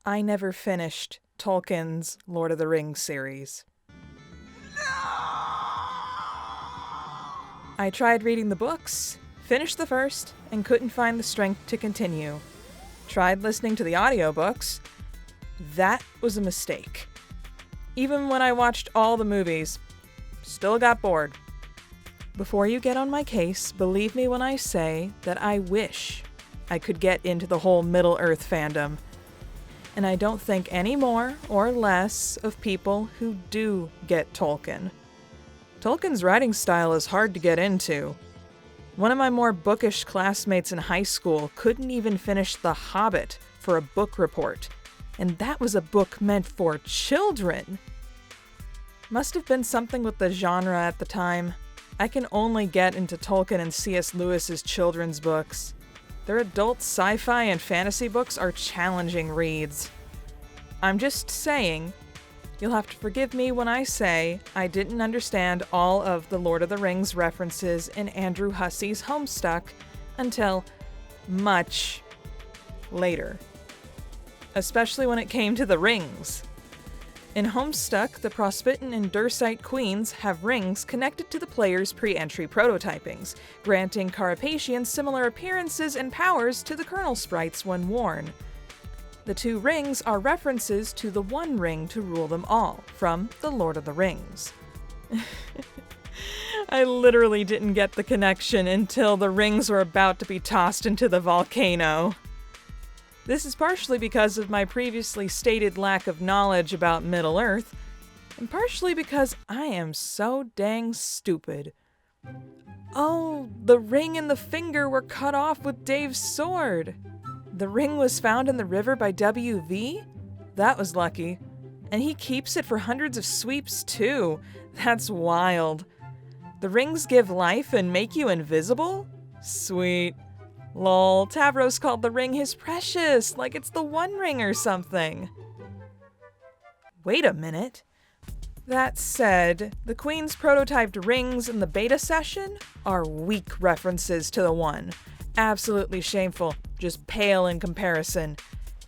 I never finished Tolkien's Lord of the Rings series. I tried reading the books, finished the first, and couldn't find the strength to continue. Tried listening to the audiobooks. That was a mistake. Even when I watched all the movies, still got bored. Before you get on my case, believe me when I say that I wish I could get into the whole Middle-earth fandom. And I don't think any more or less of people who do get Tolkien. Tolkien's writing style is hard to get into. One of my more bookish classmates in high school couldn't even finish The Hobbit for a book report, and that was a book meant for children. Must have been something with the genre at the time. I can only get into Tolkien and C.S. Lewis's children's books. Their adult sci-fi and fantasy books are challenging reads. I'm just saying, you'll have to forgive me when I say I didn't understand all of the Lord of the Rings references in Andrew Hussie's Homestuck until much later. Especially when it came to the rings. In Homestuck, the Prospitton and Dursite queens have rings connected to the player's pre-entry prototypings, granting Carapatians similar appearances and powers to the Colonel sprites when worn. The two rings are references to the one ring to rule them all, from The Lord of the Rings. I literally didn't get the connection until the rings were about to be tossed into the volcano. This is partially because of my previously stated lack of knowledge about Middle-earth, and partially because I am so dang stupid. Oh, the ring and the finger were cut off with Dave's sword. The ring was found in the river by WV? That was lucky. And he keeps it for hundreds of sweeps too. That's wild. The rings give life and make you invisible? Sweet. Lol, Tavros called the ring his precious, like it's the One Ring or something. Wait a minute. That said, the Queen's prototyped rings in the beta session are weak references to the One. Absolutely shameful, just pale in comparison.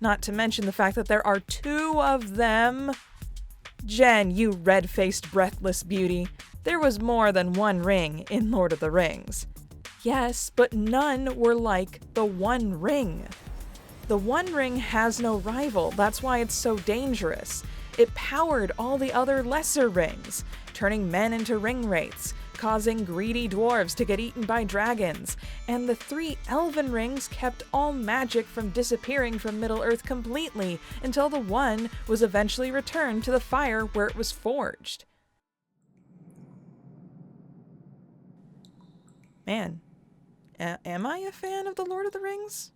Not to mention the fact that there are two of them. Jen, you red-faced breathless beauty, there was more than one ring in Lord of the Rings. Yes, but none were like the One Ring. The One Ring has no rival, that's why it's so dangerous. It powered all the other lesser rings, turning men into ring wraiths, causing greedy dwarves to get eaten by dragons, and the three elven rings kept all magic from disappearing from Middle-earth completely until the one was eventually returned to the fire where it was forged. Man. Am I a fan of The Lord of the Rings?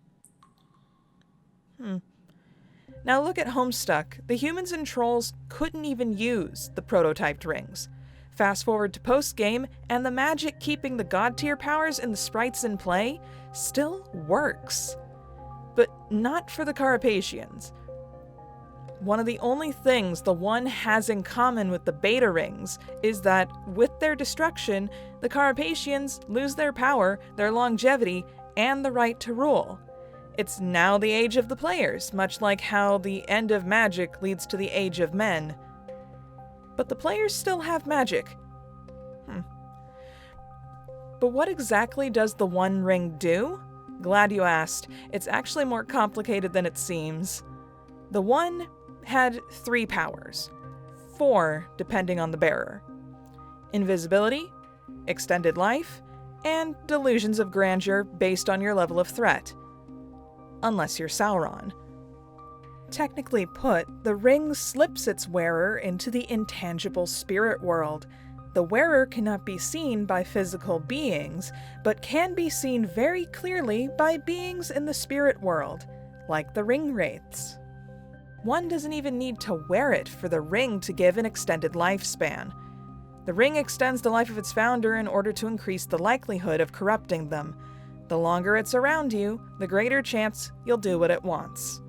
Now look at Homestuck. The humans and trolls couldn't even use the prototyped rings. Fast forward to post-game, and the magic keeping the god tier powers in the sprites in play still works. But not for the Carapatians. One of the only things the One has in common with the beta rings is that, with their destruction, the Carapatians lose their power, their longevity, and the right to rule. It's now the age of the players, much like how the end of magic leads to the age of men. But the players still have magic. But what exactly does the One Ring do? Glad you asked. It's actually more complicated than it seems. The One had 3 powers. 4, depending on the bearer. Invisibility, extended life, and delusions of grandeur based on your level of threat. Unless you're Sauron. Technically put, the ring slips its wearer into the intangible spirit world. The wearer cannot be seen by physical beings, but can be seen very clearly by beings in the spirit world, like the ring wraiths. One doesn't even need to wear it for the ring to give an extended lifespan. The ring extends the life of its founder in order to increase the likelihood of corrupting them. The longer it's around you, the greater chance you'll do what it wants.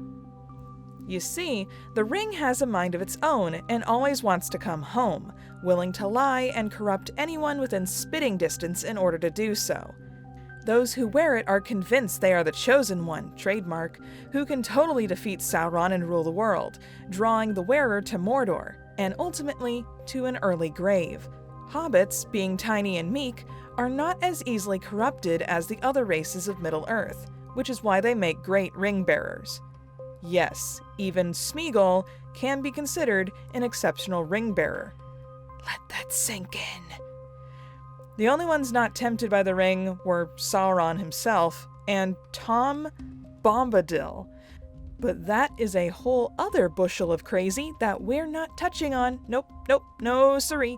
You see, the ring has a mind of its own and always wants to come home, willing to lie and corrupt anyone within spitting distance in order to do so. Those who wear it are convinced they are the Chosen One, trademark, who can totally defeat Sauron and rule the world, drawing the wearer to Mordor, and ultimately to an early grave. Hobbits, being tiny and meek, are not as easily corrupted as the other races of Middle-earth, which is why they make great ring-bearers. Yes, even Smeagol can be considered an exceptional ring-bearer. Let that sink in. The only ones not tempted by the ring were Sauron himself and Tom Bombadil. But that is a whole other bushel of crazy that we're not touching on. Nope, no siree.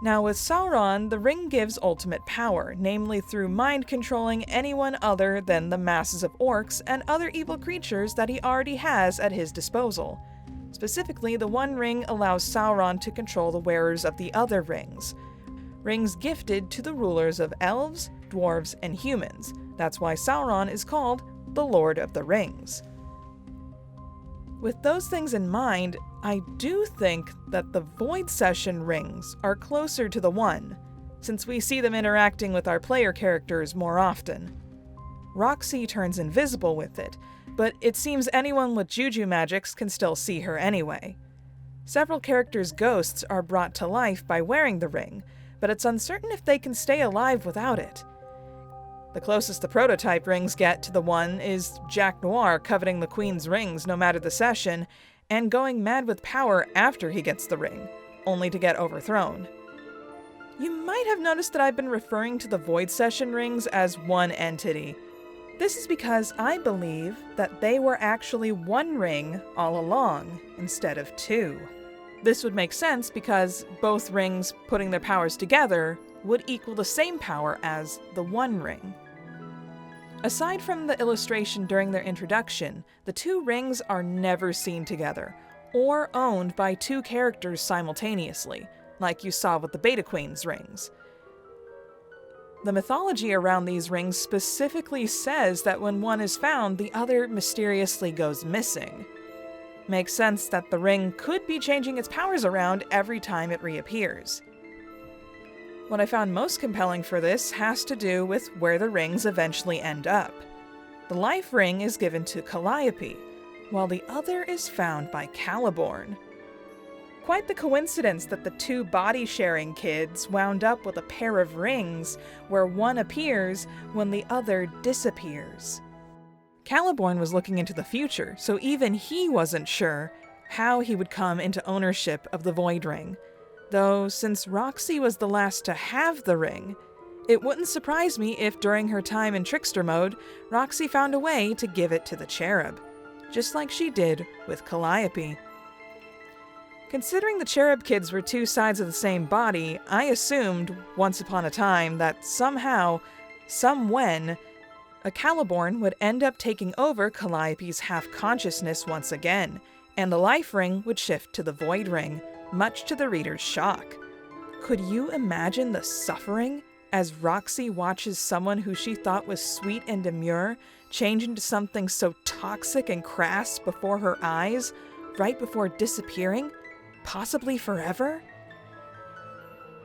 Now with Sauron, the ring gives ultimate power, namely through mind controlling anyone other than the masses of orcs and other evil creatures that he already has at his disposal. Specifically, the One Ring allows Sauron to control the wearers of the other rings. Rings gifted to the rulers of elves, dwarves, and humans. That's why Sauron is called the Lord of the Rings. With those things in mind, I do think that the Void Session rings are closer to the One, since we see them interacting with our player characters more often. Roxy turns invisible with it, but it seems anyone with juju magics can still see her anyway. Several characters' ghosts are brought to life by wearing the ring, but it's uncertain if they can stay alive without it. The closest the prototype rings get to the One is Jack Noir coveting the Queen's rings no matter the session, and going mad with power after he gets the ring, only to get overthrown. You might have noticed that I've been referring to the Void Session rings as one entity. This is because I believe that they were actually one ring all along, instead of two. This would make sense because both rings putting their powers together would equal the same power as the One Ring. Aside from the illustration during their introduction, the two rings are never seen together, or owned by two characters simultaneously, like you saw with the Beta Queen's rings. The mythology around these rings specifically says that when one is found, the other mysteriously goes missing. Makes sense that the ring could be changing its powers around every time it reappears. What I found most compelling for this has to do with where the rings eventually end up. The life ring is given to Calliope, while the other is found by Celeborn. Quite the coincidence that the two body-sharing kids wound up with a pair of rings where one appears when the other disappears. Celeborn was looking into the future, so even he wasn't sure how he would come into ownership of the Void Ring. Though, since Roxy was the last to have the ring, it wouldn't surprise me if during her time in Trickster mode, Roxy found a way to give it to the Cherub, just like she did with Calliope. Considering the Cherub kids were two sides of the same body, I assumed, once upon a time, that somehow, somewhen, a Celeborn would end up taking over Calliope's half-consciousness once again, and the life ring would shift to the Void Ring, much to the reader's shock. Could you imagine the suffering as Roxy watches someone who she thought was sweet and demure change into something so toxic and crass before her eyes, right before disappearing, possibly forever?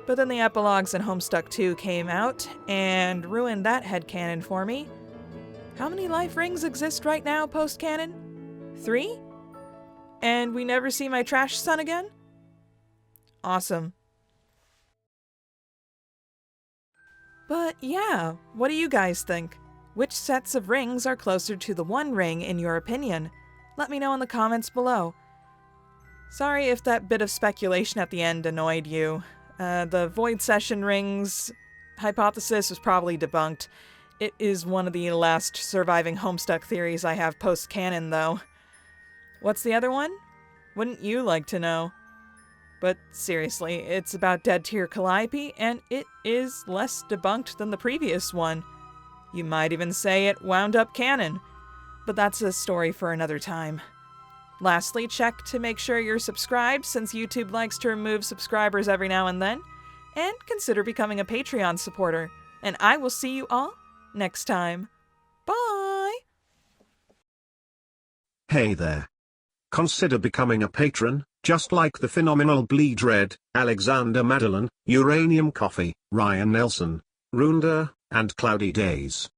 But then the epilogues in Homestuck 2 came out and ruined that headcanon for me. How many life rings exist right now post-canon? 3? And we never see my trash son again? Awesome. But yeah, what do you guys think? Which sets of rings are closer to the One Ring in your opinion? Let me know in the comments below. Sorry if that bit of speculation at the end annoyed you. The Void Session rings hypothesis was probably debunked. It is one of the last surviving Homestuck theories I have post-canon though. What's the other one? Wouldn't you like to know? But seriously, it's about dead tier Calliope, and it is less debunked than the previous one. You might even say it wound up canon. But that's a story for another time. Lastly, check to make sure you're subscribed, since YouTube likes to remove subscribers every now and then. And consider becoming a Patreon supporter. And I will see you all next time. Bye! Hey there. Consider becoming a patron, just like the phenomenal Bleed Red, Alexander Madeline, Uranium Coffee, Ryan Nelson, Runda, and cloudy days.